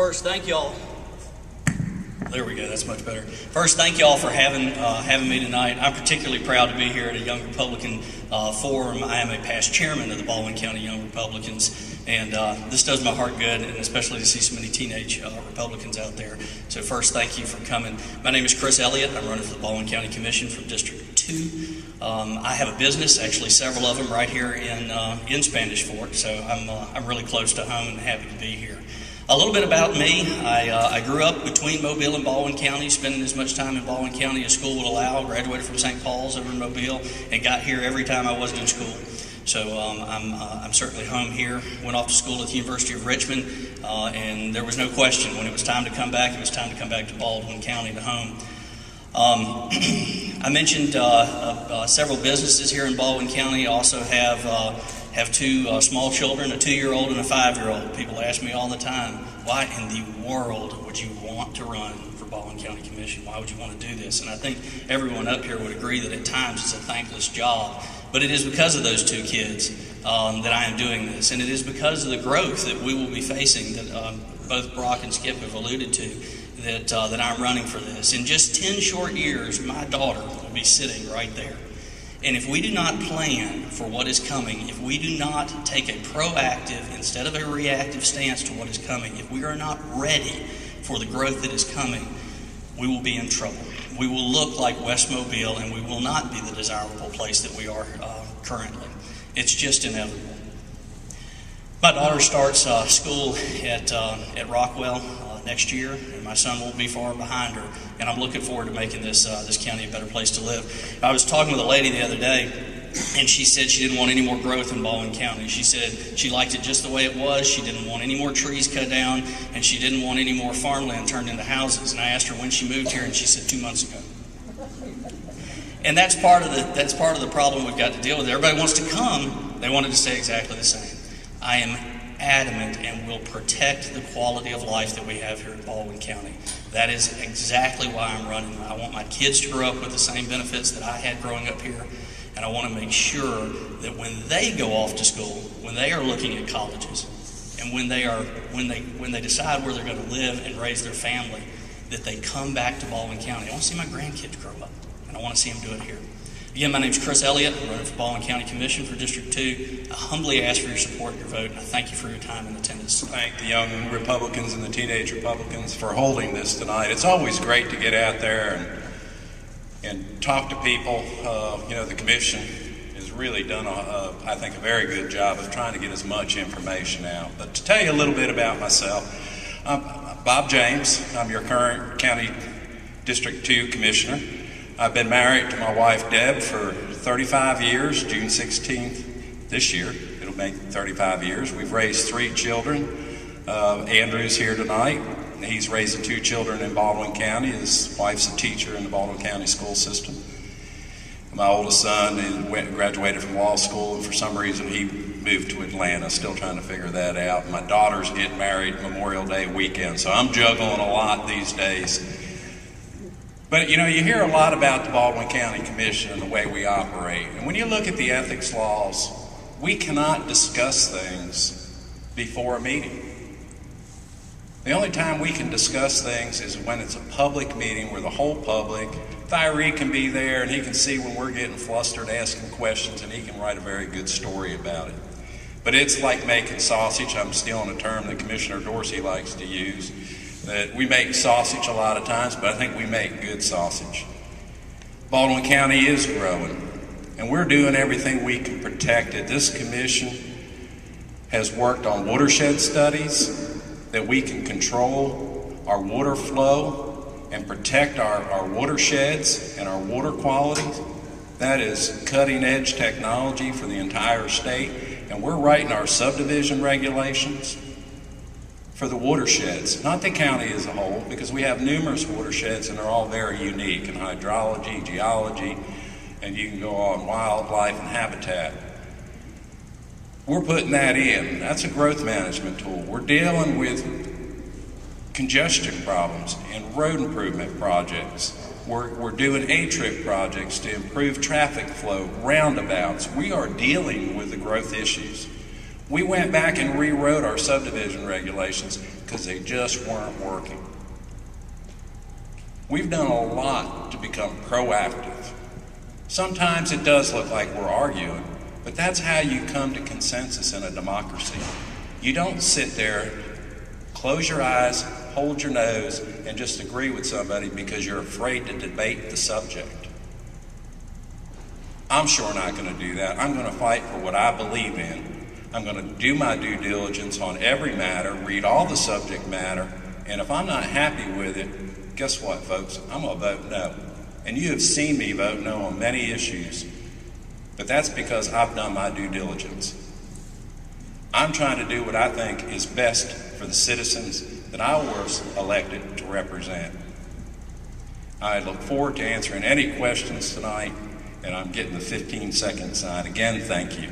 First, thank y'all. There we go, that's much better. First, thank y'all for having me tonight. I'm particularly proud to be here at a Young Republican Forum. I am a past chairman of the Baldwin County Young Republicans, and this does my heart good, and especially to see so many teenage Republicans out there. So first, thank you for coming. My name is Chris Elliott. I'm running for the Baldwin County Commission from District 2. I have a business, actually several of them, right here in Spanish Fork, so I'm really close to home and happy to be here. A little bit about me. I grew up between Mobile and Baldwin County, spending as much time in Baldwin County as school would allow. Graduated from St. Paul's over in Mobile and got here every time I wasn't in school. So I'm certainly home here. Went off to school at the University of Richmond, and there was no question when it was time to come back, it was time to come back to Baldwin County, to home. I mentioned several businesses here in Baldwin County. I also have two small children, a 2-year-old and a 5-year-old. People ask me all the time, why in the world would you want to run for Baldwin County Commission? Why would you want to do this? And I think everyone up here would agree that at times it's a thankless job. But it is because of those two kids that I am doing this. And it is because of the growth that we will be facing that both Brock and Skip have alluded to, that I'm running for this. In just 10 short years, my daughter will be sitting right there. And if we do not plan for what is coming, if we do not take a proactive instead of a reactive stance to what is coming, if we are not ready for the growth that is coming, we will be in trouble. We will look like West Mobile, and we will not be the desirable place that we are currently. It's just inevitable. My daughter starts school at Rockwell next year, and my son won't be far behind her, and I'm looking forward to making this county a better place to live. I was talking with a lady the other day, and she said she didn't want any more growth in Baldwin County. She said she liked it just the way it was. She didn't want any more trees cut down, and she didn't want any more farmland turned into houses. And I asked her when she moved here, and she said 2 months ago. And that's part of the problem we've got to deal with. Everybody wants to come. They wanted to stay exactly the same. I am adamant and will protect the quality of life that we have here in Baldwin County. That is exactly why I'm running. I want my kids to grow up with the same benefits that I had growing up here, and I want to make sure that when they go off to school, when they are looking at colleges, and when they decide where they're going to live and raise their family, that they come back to Baldwin County. I want to see my grandkids grow up, and I want to see them do it here. Again, my name is Chris Elliott. I'm running for Baldwin County Commission for District 2. I humbly ask for your support and your vote, and I thank you for your time and attendance. Thank the young Republicans and the teenage Republicans for holding this tonight. It's always great to get out there and talk to people. The commission has really done, I think, a very good job of trying to get as much information out. But to tell you a little bit about myself, I'm Bob James. I'm your current County District 2 Commissioner. I've been married to my wife, Deb, for 35 years. June 16th this year, it'll make 35 years. We've raised 3 children. Andrew's here tonight. He's raising 2 children in Baldwin County. His wife's a teacher in the Baldwin County school system. My oldest son graduated from law school, and for some reason he moved to Atlanta, still trying to figure that out. My daughter's getting married Memorial Day weekend, so I'm juggling a lot these days. But you hear a lot about the Baldwin County Commission and the way we operate. And when you look at the ethics laws, we cannot discuss things before a meeting. The only time we can discuss things is when it's a public meeting where the whole public, Thyre can be there and he can see when we're getting flustered asking questions, and he can write a very good story about it. But it's like making sausage. I'm stealing a term that Commissioner Dorsey likes to use. That we make sausage a lot of times, but I think we make good sausage. Baldwin County is growing, and we're doing everything we can protect it. This commission has worked on watershed studies that we can control our water flow and protect our watersheds and our water quality. That is cutting-edge technology for the entire state, and we're writing our subdivision regulations for the watersheds, not the county as a whole, because we have numerous watersheds and they're all very unique in hydrology, geology, and you can go on wildlife and habitat. We're putting that in. That's a growth management tool. We're dealing with congestion problems and road improvement projects. We're doing A-trip projects to improve traffic flow, roundabouts. We are dealing with the growth issues. We went back and rewrote our subdivision regulations because they just weren't working. We've done a lot to become proactive. Sometimes it does look like we're arguing, but that's how you come to consensus in a democracy. You don't sit there, close your eyes, hold your nose, and just agree with somebody because you're afraid to debate the subject. I'm sure not going to do that. I'm going to fight for what I believe in. I'm going to do my due diligence on every matter, read all the subject matter, and if I'm not happy with it, guess what, folks? I'm going to vote no. And you have seen me vote no on many issues, but that's because I've done my due diligence. I'm trying to do what I think is best for the citizens that I was elected to represent. I look forward to answering any questions tonight, and I'm getting the 15 seconds sign. Again, thank you.